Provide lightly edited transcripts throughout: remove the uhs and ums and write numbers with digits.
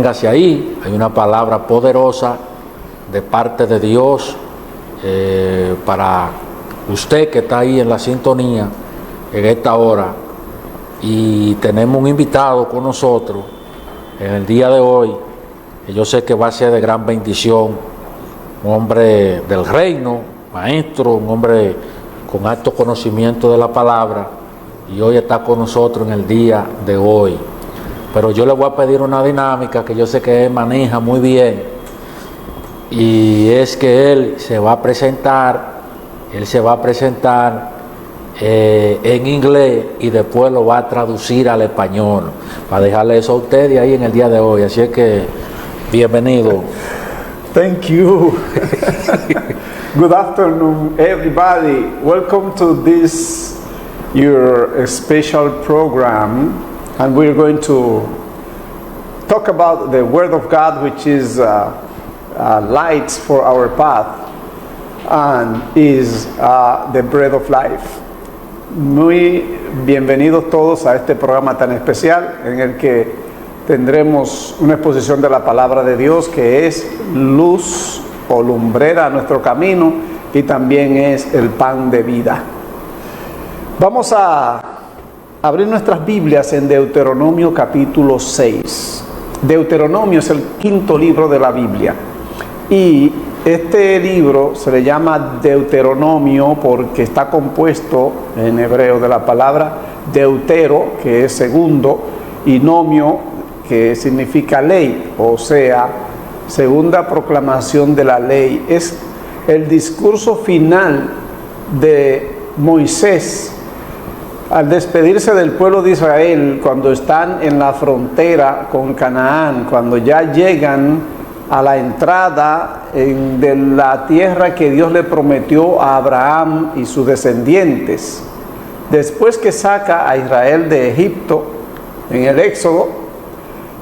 Hacia ahí hay una palabra poderosa de parte de Dios para usted que está ahí en la sintonía en esta hora, y tenemos un invitado con nosotros en el día de hoy que yo sé que va a ser de gran bendición, un hombre del reino, maestro, un hombre con alto conocimiento de la palabra, y hoy está con nosotros en el día de hoy. Pero yo le voy a pedir una dinámica que yo sé que él maneja muy bien, y es que él se va a presentar en inglés y después lo va a traducir al español, para dejarle eso a ustedes ahí en el día de hoy. Así es que, bienvenido. Thank you. Good afternoon, everybody. Welcome to this your special program, and we're going to talk about the Word of God, which is light for our path and is the bread of life. Muy bienvenidos todos a este programa tan especial en el que tendremos una exposición de la palabra de Dios, que es luz o lumbrera a nuestro camino, y también es el pan de vida. Vamos a abrir nuestras Biblias en Deuteronomio capítulo 6. Deuteronomio es el quinto libro de la Biblia, y este libro se le llama Deuteronomio porque está compuesto en hebreo de la palabra deutero, que es segundo, y nomio, que significa ley, o sea, segunda proclamación de la ley. Es el discurso final de Moisés al despedirse del pueblo de Israel cuando están en la frontera con Canaán, cuando ya llegan a la entrada de la tierra que Dios le prometió a Abraham y sus descendientes. Después que saca a Israel de Egipto en el Éxodo,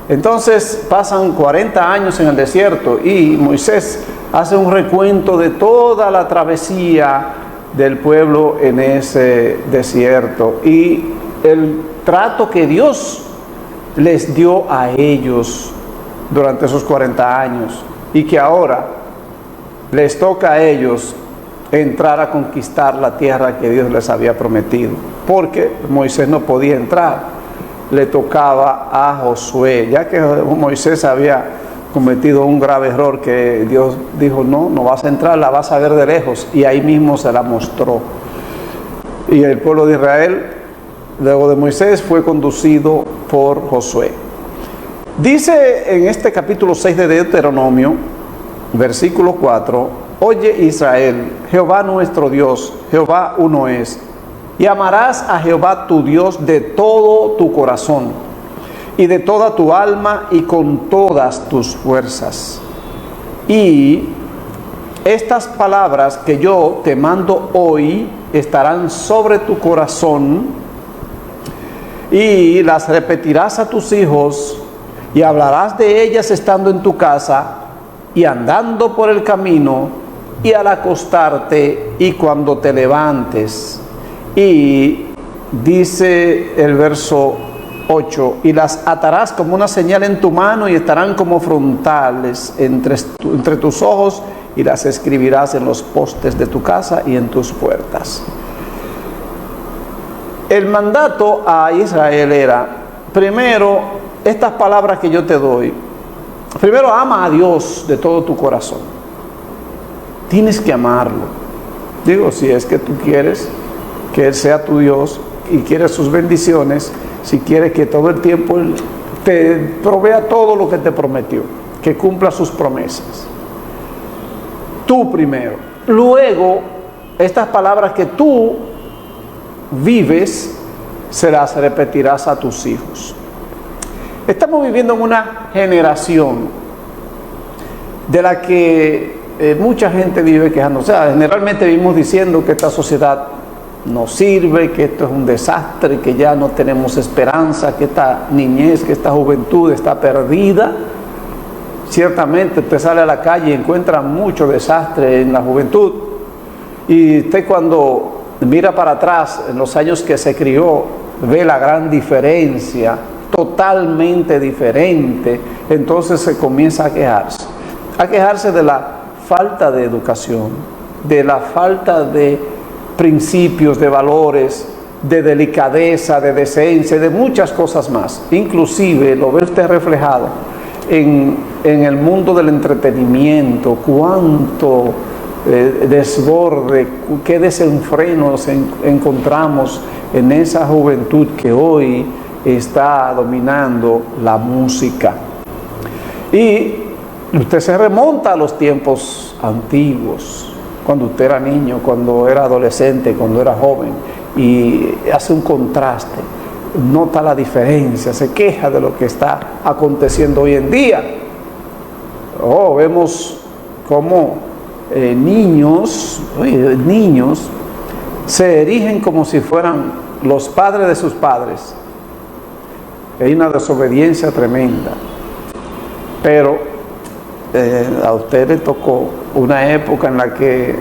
entonces pasan 40 años en el desierto, y Moisés hace un recuento de toda la travesía del pueblo en ese desierto y el trato que Dios les dio a ellos durante esos 40 años, y que ahora les toca a ellos entrar a conquistar la tierra que Dios les había prometido, porque Moisés no podía entrar, le tocaba a Josué, ya que Moisés había cometido un grave error que Dios dijo: no vas a entrar, la vas a ver de lejos, y ahí mismo se la mostró. Y el pueblo de Israel, luego de Moisés, fue conducido por Josué. Dice en este capítulo 6 de Deuteronomio, versículo 4: Oye Israel, Jehová nuestro Dios, Jehová uno es, y amarás a Jehová tu Dios de todo tu corazón, y de toda tu alma, y con todas tus fuerzas. Y estas palabras que yo te mando hoy estarán sobre tu corazón, y las repetirás a tus hijos, y hablarás de ellas estando en tu casa, y andando por el camino, y al acostarte, y cuando te levantes. Y dice el verso 8: y las atarás como una señal en tu mano, y estarán como frontales entre tus ojos, y las escribirás en los postes de tu casa y en tus puertas. El mandato a Israel era: primero, estas palabras que yo te doy, primero ama a Dios de todo tu corazón. Tienes que amarlo. Digo, si es que tú quieres que Él sea tu Dios y quieres sus bendiciones, si quieres que todo el tiempo Él te provea todo lo que te prometió, que cumpla sus promesas. Tú primero. Luego, estas palabras que tú vives, se las repetirás a tus hijos. Estamos viviendo en una generación de la que mucha gente vive quejándose. O sea, generalmente vivimos diciendo que esta sociedad no sirve, que esto es un desastre, que ya no tenemos esperanza, que esta niñez, que esta juventud está perdida. Ciertamente usted sale a la calle y encuentra mucho desastre en la juventud, y usted cuando mira para atrás en los años que se crió ve la gran diferencia totalmente diferente, entonces se comienza a quejarse de la falta de educación, de la falta de principios, de valores, de delicadeza, de decencia, de muchas cosas más. Inclusive lo ve usted reflejado en el mundo del entretenimiento, cuánto desborde, qué desenfrenos encontramos en esa juventud que hoy está dominando la música. Y usted se remonta a los tiempos antiguos, cuando usted era niño, cuando era adolescente, cuando era joven, y hace un contraste, nota la diferencia, se queja de lo que está aconteciendo hoy en día. Vemos cómo niños se erigen como si fueran los padres de sus padres. Hay una desobediencia tremenda. Pero a usted le tocó una época en la que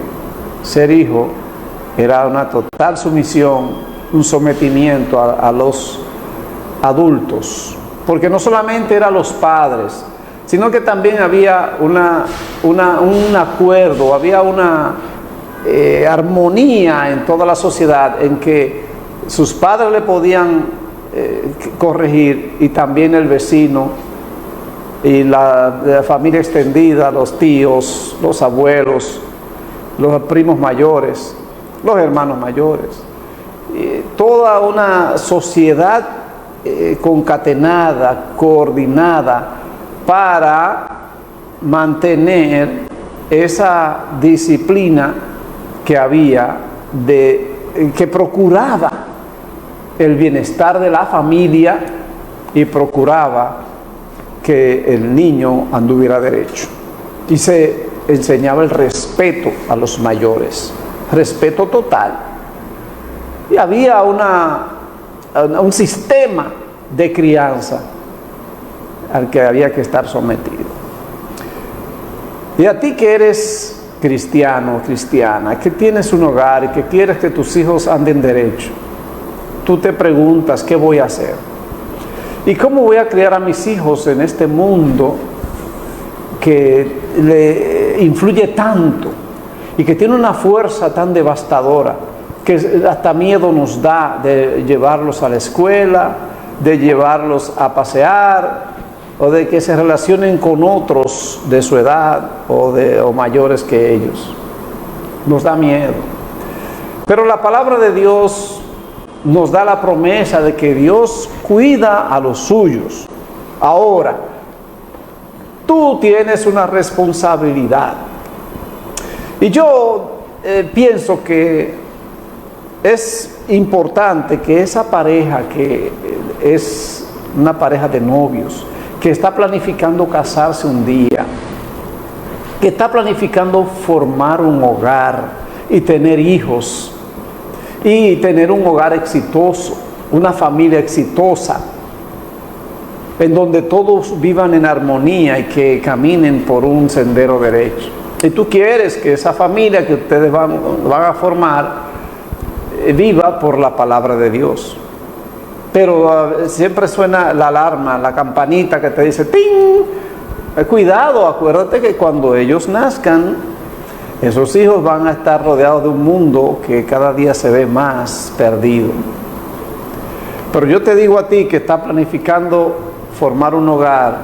ser hijo era una total sumisión, un sometimiento a los adultos, porque no solamente eran los padres, sino que también había un acuerdo, había una armonía en toda la sociedad, en que sus padres le podían corregir, y también el vecino y la familia extendida, los tíos, los abuelos, los primos mayores, los hermanos mayores, toda una sociedad concatenada, coordinada, para mantener esa disciplina que había, que procuraba el bienestar de la familia y procuraba que el niño anduviera derecho. Y se enseñaba el respeto a los mayores, respeto total. Y había un sistema de crianza al que había que estar sometido. Y a ti que eres cristiano o cristiana, que tienes un hogar y que quieres que tus hijos anden derecho, tú te preguntas, ¿qué voy a hacer? ¿Y cómo voy a criar a mis hijos en este mundo que le influye tanto y que tiene una fuerza tan devastadora, que hasta miedo nos da de llevarlos a la escuela, de llevarlos a pasear, o de que se relacionen con otros de su edad o mayores que ellos? Nos da miedo. Pero la palabra de Dios nos da la promesa de que Dios cuida a los suyos. Ahora, tú tienes una responsabilidad. Y yo pienso que es importante que esa pareja, que es una pareja de novios, que está planificando casarse un día, que está planificando formar un hogar y tener hijos, y tener un hogar exitoso, una familia exitosa, en donde todos vivan en armonía y que caminen por un sendero derecho. Y tú quieres que esa familia que ustedes van a formar viva por la palabra de Dios. Pero siempre suena la alarma, la campanita que te dice ¡ting! Cuidado, acuérdate que cuando ellos nazcan, esos hijos van a estar rodeados de un mundo que cada día se ve más perdido. Pero yo te digo a ti que estás planificando formar un hogar,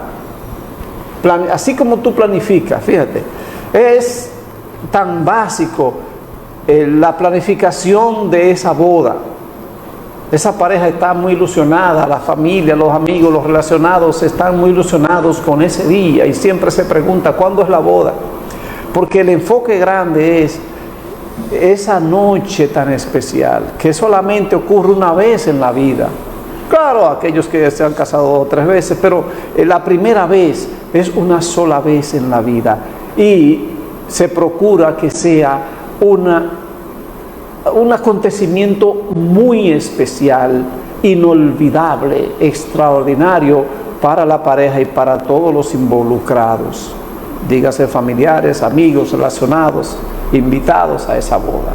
así como tú planificas, fíjate, es tan básico la planificación de esa boda. Esa pareja está muy ilusionada, la familia, los amigos, los relacionados están muy ilusionados con ese día y siempre se pregunta, ¿cuándo es la boda? Porque el enfoque grande es esa noche tan especial, que solamente ocurre una vez en la vida. Claro, aquellos que se han casado 2 o 3 veces, pero la primera vez es una sola vez en la vida. Y se procura que sea un acontecimiento muy especial, inolvidable, extraordinario para la pareja y para todos los involucrados, dígase familiares, amigos, relacionados, invitados a esa boda.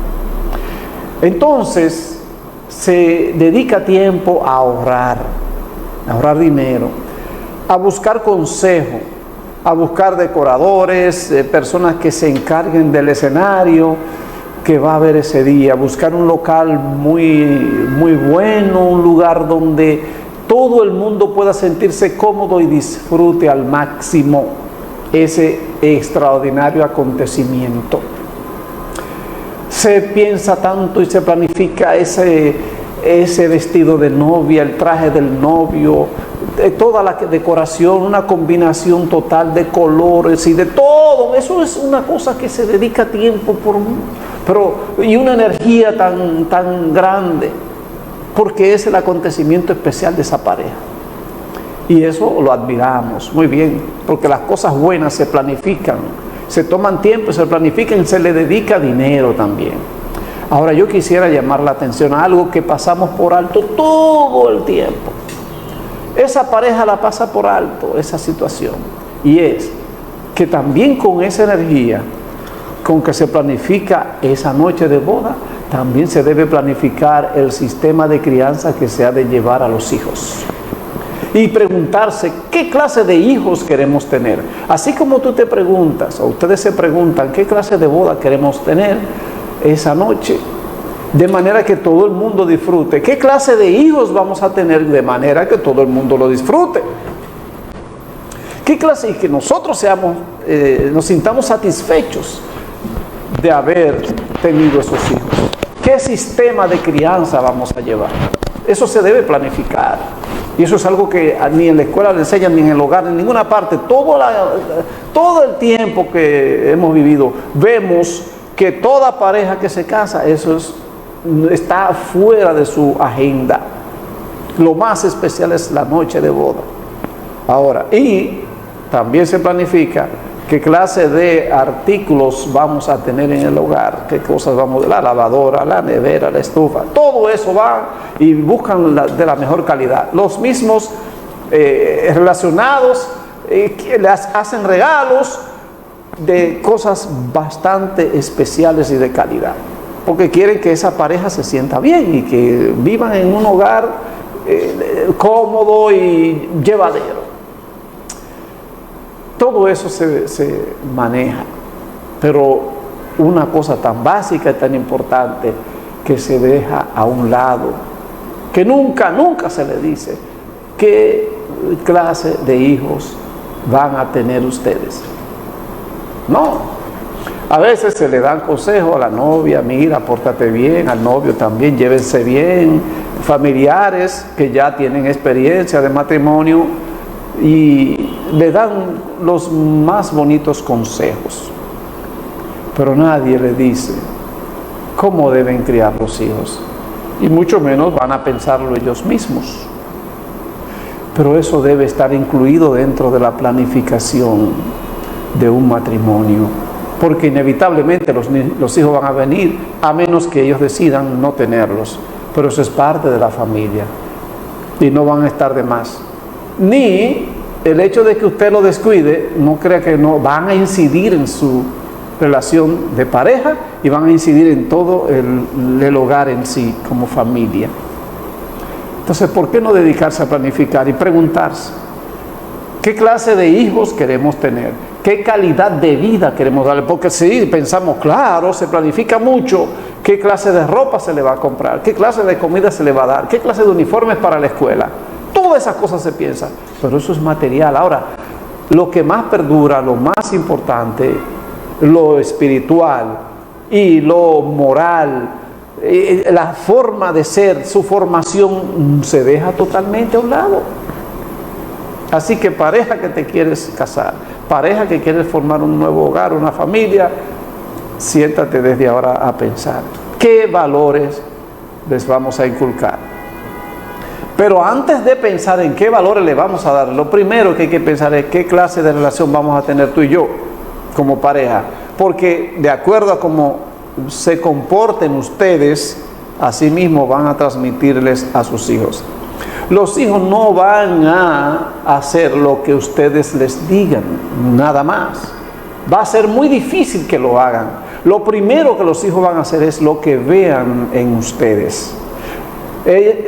Entonces se dedica tiempo a ahorrar, ahorrar dinero, a buscar consejo, a buscar decoradores, personas que se encarguen del escenario que va a haber ese día, buscar un local muy bueno, un lugar donde todo el mundo pueda sentirse cómodo y disfrute al máximo ese extraordinario acontecimiento. Se piensa tanto y se planifica ese vestido de novia, el traje del novio, toda la decoración, una combinación total de colores y de todo. Eso es una cosa que se dedica tiempo y una energía tan grande, porque es el acontecimiento especial de esa pareja. Y eso lo admiramos muy bien, porque las cosas buenas se planifican, se toman tiempo, se planifican, se le dedica dinero también. Ahora yo quisiera llamar la atención a algo que pasamos por alto todo el tiempo. Esa pareja la pasa por alto, esa situación. Y es que también con esa energía con que se planifica esa noche de boda, también se debe planificar el sistema de crianza que se ha de llevar a los hijos. Y preguntarse qué clase de hijos queremos tener. Así como tú te preguntas, o ustedes se preguntan, qué clase de boda queremos tener esa noche, de manera que todo el mundo disfrute. ¿Qué clase de hijos vamos a tener de manera que todo el mundo lo disfrute? ¿Qué clase? Y que nosotros nos sintamos satisfechos de haber tenido esos hijos. ¿Qué sistema de crianza vamos a llevar? Eso se debe planificar. Y eso es algo que ni en la escuela le enseñan, ni en el hogar, en ninguna parte. Todo el tiempo que hemos vivido, vemos que toda pareja que se casa, está fuera de su agenda. Lo más especial es la noche de boda. Ahora, y también se planifica qué clase de artículos vamos a tener en el hogar, qué cosas la lavadora, la nevera, la estufa, todo eso va y buscan de la mejor calidad. Los mismos relacionados les hacen regalos de cosas bastante especiales y de calidad, porque quieren que esa pareja se sienta bien y que vivan en un hogar cómodo y llevadero. Todo eso se maneja, pero una cosa tan básica y tan importante que se deja a un lado, que nunca se le dice, ¿qué clase de hijos van a tener ustedes? No, a veces se le dan consejos a la novia, mira, pórtate bien, al novio también, llévense bien, familiares que ya tienen experiencia de matrimonio y le dan los más bonitos consejos, pero nadie le dice cómo deben criar los hijos, y mucho menos van a pensarlo ellos mismos. Pero eso debe estar incluido dentro de la planificación de un matrimonio, porque inevitablemente los hijos van a venir, a menos que ellos decidan no tenerlos, pero eso es parte de la familia y no van a estar de más. Ni el hecho de que usted lo descuide, no crea que no van a incidir en su relación de pareja y van a incidir en todo el hogar en sí como familia. Entonces, ¿por qué no dedicarse a planificar y preguntarse qué clase de hijos queremos tener? ¿Qué calidad de vida queremos darle? Porque si pensamos, claro, se planifica mucho, ¿qué clase de ropa se le va a comprar? ¿Qué clase de comida se le va a dar? ¿Qué clase de uniformes para la escuela? Todas esas cosas se piensan, pero eso es material. Ahora, lo que más perdura, lo más importante, lo espiritual y lo moral, la forma de ser, su formación se deja totalmente a un lado. Así que pareja que te quieres casar, pareja que quieres formar un nuevo hogar, una familia, siéntate desde ahora a pensar qué valores les vamos a inculcar. Pero antes de pensar en qué valores le vamos a dar, lo primero que hay que pensar es qué clase de relación vamos a tener tú y yo como pareja, porque de acuerdo a cómo se comporten ustedes, así mismo van a transmitirles a sus hijos. Los hijos no van a hacer lo que ustedes les digan, nada más. Va a ser muy difícil que lo hagan. Lo primero que los hijos van a hacer es lo que vean en ustedes.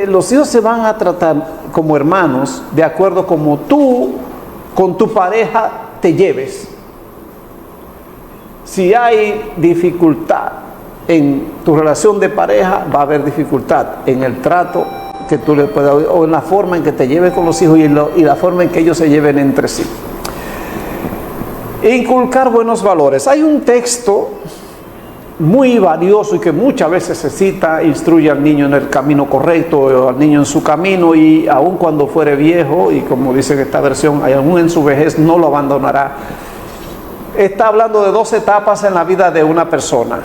Los hijos se van a tratar como hermanos de acuerdo como tú con tu pareja te lleves. Si hay dificultad en tu relación de pareja, va a haber dificultad en el trato que tú le puedas, o en la forma en que te lleves con los hijos y la forma en que ellos se lleven entre sí. Inculcar buenos valores. Hay un texto muy valioso y que muchas veces se cita: instruye al niño en el camino correcto, o al niño en su camino, y aun cuando fuere viejo, y como dice en esta versión, aún en su vejez no lo abandonará. Está hablando de dos etapas en la vida de una persona: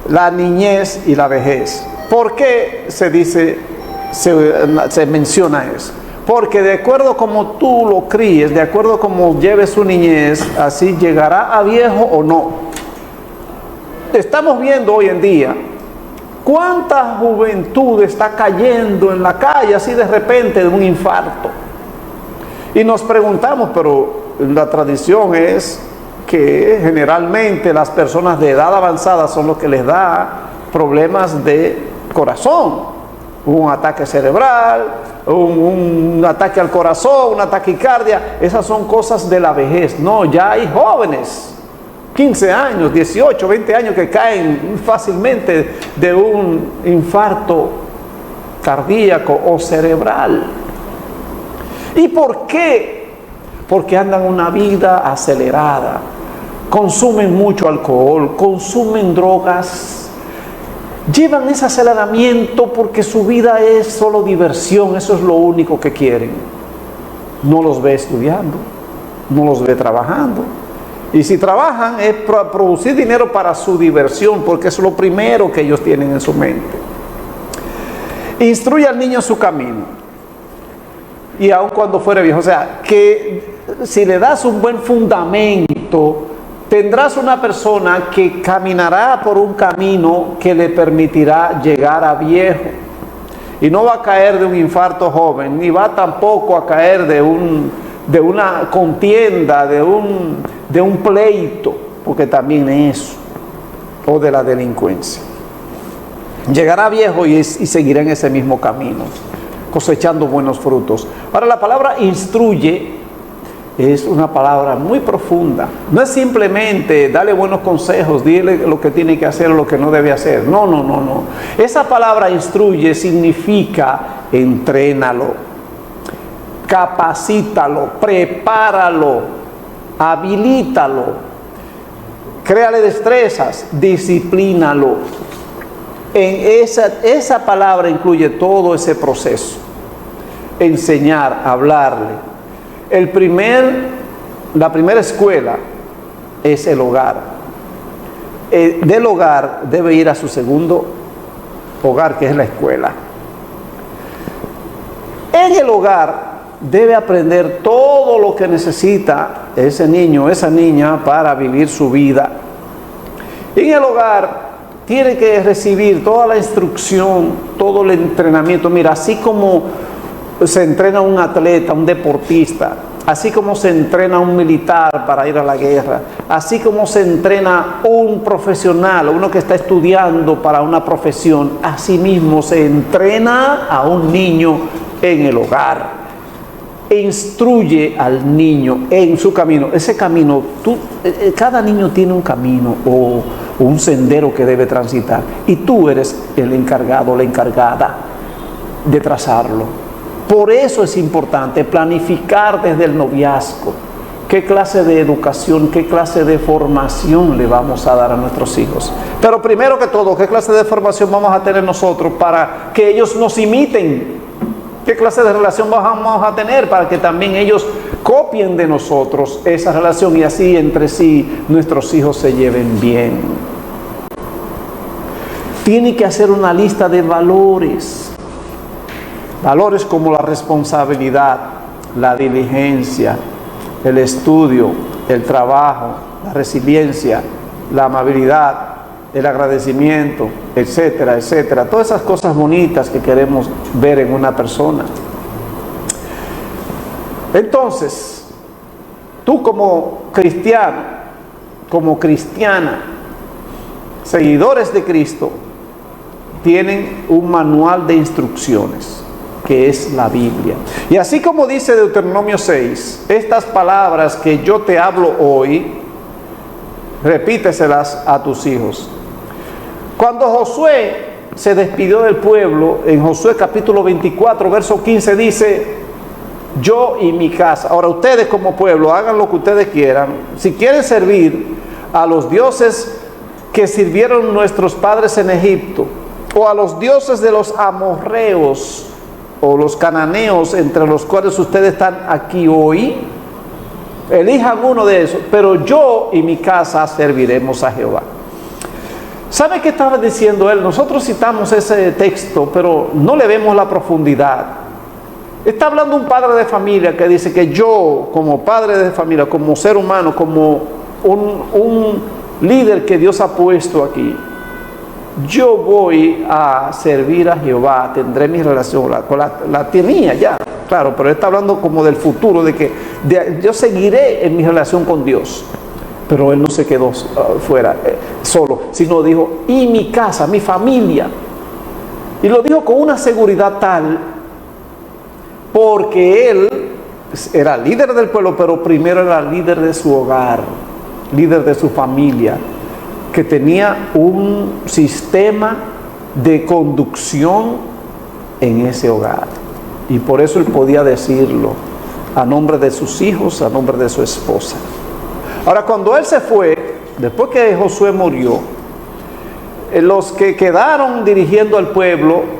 la niñez y la vejez. ¿Por qué se menciona eso? Porque de acuerdo como tú lo críes, de acuerdo como lleves su niñez, así llegará a viejo o no. Estamos viendo hoy en día cuánta juventud está cayendo en la calle así de repente de un infarto. Y nos preguntamos, pero la tradición es que generalmente las personas de edad avanzada son los que les da problemas de corazón, un ataque cerebral, un ataque al corazón, una taquicardia. Esas son cosas de la vejez. No, ya hay jóvenes, 15 años, 18, 20 años, que caen fácilmente de un infarto cardíaco o cerebral. ¿Y por qué? Porque andan una vida acelerada, consumen mucho alcohol, consumen drogas, llevan ese aceleramiento porque su vida es solo diversión, eso es lo único que quieren. No los ve estudiando, no los ve trabajando. Y si trabajan es para producir dinero para su diversión, porque es lo primero que ellos tienen en su mente. Instruye al niño en su camino, y aun cuando fuere viejo. O sea, que si le das un buen fundamento, tendrás una persona que caminará por un camino que le permitirá llegar a viejo. Y no va a caer de un infarto joven, ni va tampoco a caer de una contienda, de un pleito, porque también es eso, o de la delincuencia. Llegará viejo y seguirá en ese mismo camino, cosechando buenos frutos. Ahora, la palabra instruye es una palabra muy profunda. No es simplemente darle buenos consejos, dile lo que tiene que hacer o lo que no debe hacer. No. Esa palabra instruye significa entrénalo, capacítalo, prepáralo, habilítalo, créale destrezas, disciplínalo. Esa palabra incluye todo ese proceso. Enseñar, hablarle. La primera escuela es el hogar. Del hogar debe ir a su segundo hogar, que es la escuela. En el hogar debe aprender todo lo que necesita ese niño, esa niña, para vivir su vida. En el hogar tiene que recibir toda la instrucción, todo el entrenamiento. Mira, así como se entrena un atleta, un deportista, así como se entrena un militar para ir a la guerra, así como se entrena un profesional, uno que está estudiando para una profesión, así mismo se entrena a un niño en el hogar. Instruye al niño en su camino. Ese camino, cada niño tiene un camino o un sendero que debe transitar, y tú eres el encargado, la encargada de trazarlo. Por eso es importante planificar desde el noviazgo qué clase de educación, qué clase de formación le vamos a dar a nuestros hijos. Pero primero que todo, qué clase de formación vamos a tener nosotros para que ellos nos imiten. ¿Qué clase de relación vamos a tener para que también ellos copien de nosotros esa relación, y así entre sí nuestros hijos se lleven bien? Tiene que hacer una lista de valores. Valores como la responsabilidad, la diligencia, el estudio, el trabajo, la resiliencia, la amabilidad, el agradecimiento, etcétera, etcétera. Todas esas cosas bonitas que queremos ver en una persona. Entonces, tú como cristiano, como cristiana, seguidores de Cristo, tienen un manual de instrucciones, que es la Biblia. Y así como dice Deuteronomio 6, estas palabras que yo te hablo hoy, repíteselas a tus hijos. Cuando Josué se despidió del pueblo, en Josué capítulo 24, verso 15 dice: yo y mi casa. Ahora ustedes como pueblo hagan lo que ustedes quieran. Si quieren servir a los dioses que sirvieron nuestros padres en Egipto, o a los dioses de los amorreos o los cananeos entre los cuales ustedes están aquí hoy, elijan uno de esos, pero yo y mi casa serviremos a Jehová. ¿Sabe qué estaba diciendo él? Nosotros citamos ese texto, pero no le vemos la profundidad. Está hablando un padre de familia que dice que yo, como padre de familia, como ser humano, como un líder que Dios ha puesto aquí, yo voy a servir a Jehová, tendré mi relación, la tenía ya, claro, pero él está hablando como del futuro, de que yo seguiré en mi relación con Dios. Pero él no se quedó fuera, solo, sino dijo, y mi casa, mi familia. Y lo dijo con una seguridad tal, porque él era líder del pueblo, pero primero era líder de su hogar, líder de su familia, que tenía un sistema de conducción en ese hogar. Y por eso él podía decirlo a nombre de sus hijos, a nombre de su esposa. Ahora, cuando él se fue, después que Josué murió, los que quedaron dirigiendo al pueblo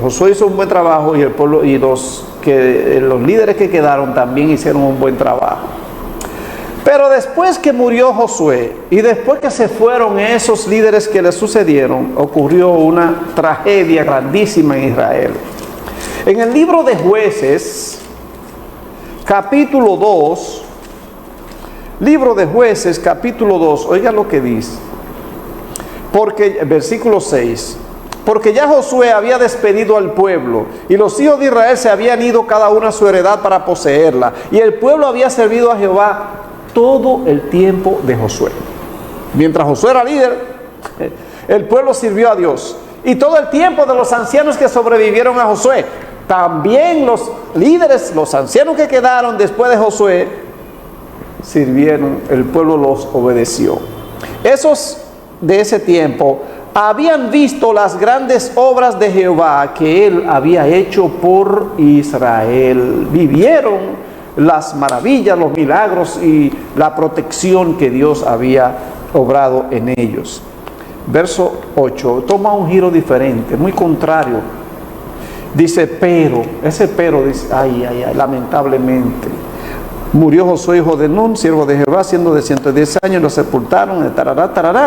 Josué hizo un buen trabajo, y el pueblo y los líderes que quedaron también hicieron un buen trabajo. Pero después que murió Josué y después que se fueron esos líderes que le sucedieron, ocurrió una tragedia grandísima en Israel. En el libro de Jueces, capítulo 2, libro de Jueces, capítulo 2, oiga lo que dice, versículo 6, porque ya Josué había despedido al pueblo, y los hijos de Israel se habían ido cada uno a su heredad para poseerla, y el pueblo había servido a Jehová todo el tiempo de Josué. Mientras Josué era líder, el pueblo sirvió a Dios, y todo el tiempo de los ancianos que sobrevivieron a Josué. También los líderes, los ancianos que quedaron después de Josué, sirvieron, el pueblo los obedeció. Esos de ese tiempo habían visto las grandes obras de Jehová que él había hecho por Israel. Vivieron las maravillas, los milagros y la protección que Dios había obrado en ellos. Verso 8 toma un giro diferente, muy contrario. Dice, pero, ese pero dice, lamentablemente, murió Josué hijo de Nun, siervo de Jehová, siendo de 110 años, lo sepultaron,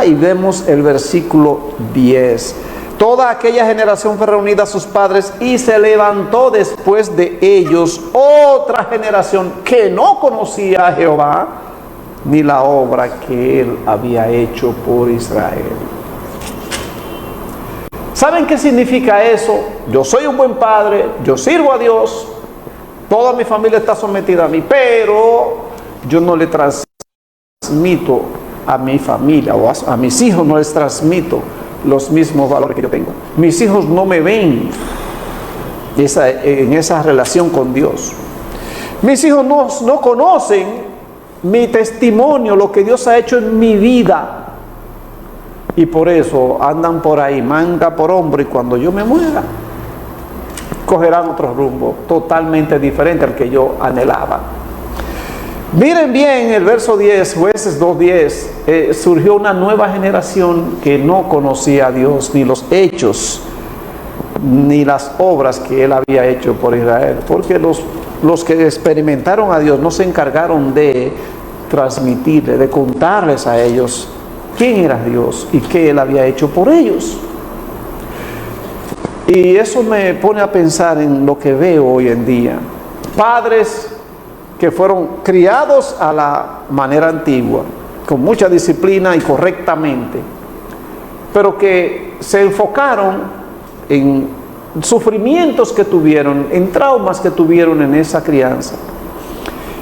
y vemos el versículo 10. Toda aquella generación fue reunida a sus padres, y se levantó después de ellos otra generación que no conocía a Jehová, ni la obra que él había hecho por Israel. ¿Saben qué significa eso? Yo soy un buen padre, yo sirvo a Dios, toda mi familia está sometida a mí, pero yo no le transmito a mi familia o a mis hijos, no les transmito los mismos valores que yo tengo. Mis hijos no me ven en esa relación con Dios. Mis hijos no conocen mi testimonio, lo que Dios ha hecho en mi vida. Y por eso andan por ahí, manga por hombro, y cuando yo me muera, cogerán otro rumbo totalmente diferente al que yo anhelaba. Miren bien el verso 10, Jueces 2:10, surgió una nueva generación que no conocía a Dios, ni los hechos, ni las obras que él había hecho por Israel, porque los que experimentaron a Dios no se encargaron de transmitirle, de contarles a ellos quién era Dios y qué él había hecho por ellos. Y eso me pone a pensar en lo que veo hoy en día. Padres que fueron criados a la manera antigua, con mucha disciplina y correctamente, pero que se enfocaron en sufrimientos que tuvieron, en traumas que tuvieron en esa crianza.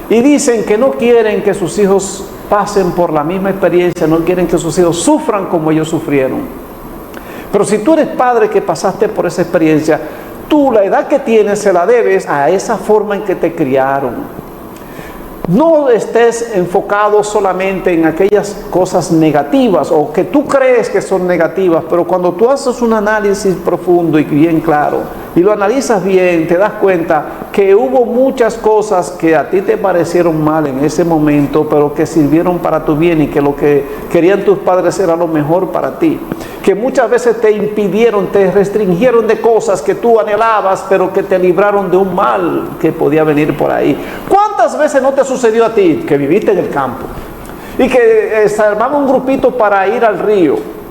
Y dicen que no quieren que sus hijos pasen por la misma experiencia, no quieren que sus hijos sufran como ellos sufrieron. Pero si tú eres padre que pasaste por esa experiencia, tú la edad que tienes se la debes a esa forma en que te criaron. No estés enfocado solamente en aquellas cosas negativas o que tú crees que son negativas, pero cuando tú haces un análisis profundo y bien claro y lo analizas bien, te das cuenta que hubo muchas cosas que a ti te parecieron mal en ese momento, pero que sirvieron para tu bien y que lo que querían tus padres era lo mejor para ti. Que muchas veces te impidieron, te restringieron de cosas que tú anhelabas, pero que te libraron de un mal que podía venir por ahí. ¿Cuántas veces no te sucedió a ti que viviste en el campo y que se armaba un grupito para ir al río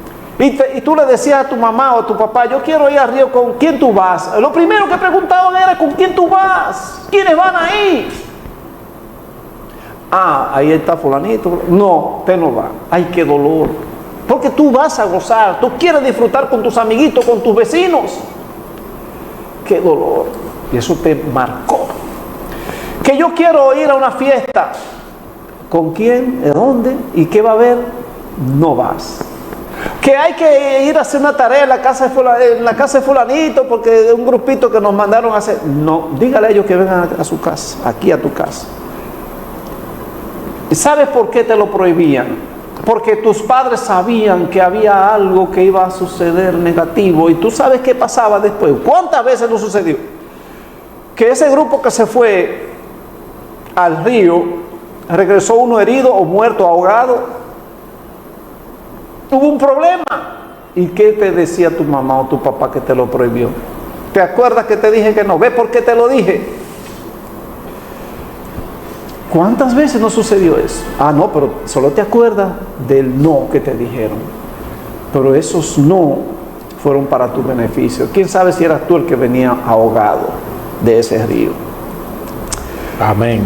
y tú le decías a tu mamá o a tu papá, yo quiero ir al río, ¿con quién tú vas? Lo primero que preguntaban era, ¿con quién tú vas? ¿Quiénes van ahí? Ah, ahí está fulanito. No, usted no va. Ay, qué dolor. Porque tú vas a gozar, tú quieres disfrutar con tus amiguitos, con tus vecinos. Qué dolor. Y eso te marcó. Que yo quiero ir a una fiesta. ¿Con quién? ¿De dónde? ¿Y qué va a haber? No vas. Que hay que ir a hacer una tarea en la casa de fulanito porque es un grupito que nos mandaron a hacer. No, dígale a ellos que vengan a su casa, aquí a tu casa. ¿Y sabes por qué te lo prohibían? Porque tus padres sabían que había algo que iba a suceder negativo y tú sabes qué pasaba después. ¿Cuántas veces no sucedió? Que ese grupo que se fue al río, regresó uno herido o muerto, ahogado. Hubo un problema. ¿Y qué te decía tu mamá o tu papá que te lo prohibió? ¿Te acuerdas que te dije que no? ¿Ves por qué te lo dije? ¿Cuántas veces no sucedió eso? Ah, no, pero solo te acuerdas del no que te dijeron. Pero esos no fueron para tu beneficio. ¿Quién sabe si eras tú el que venía ahogado de ese río? Amén.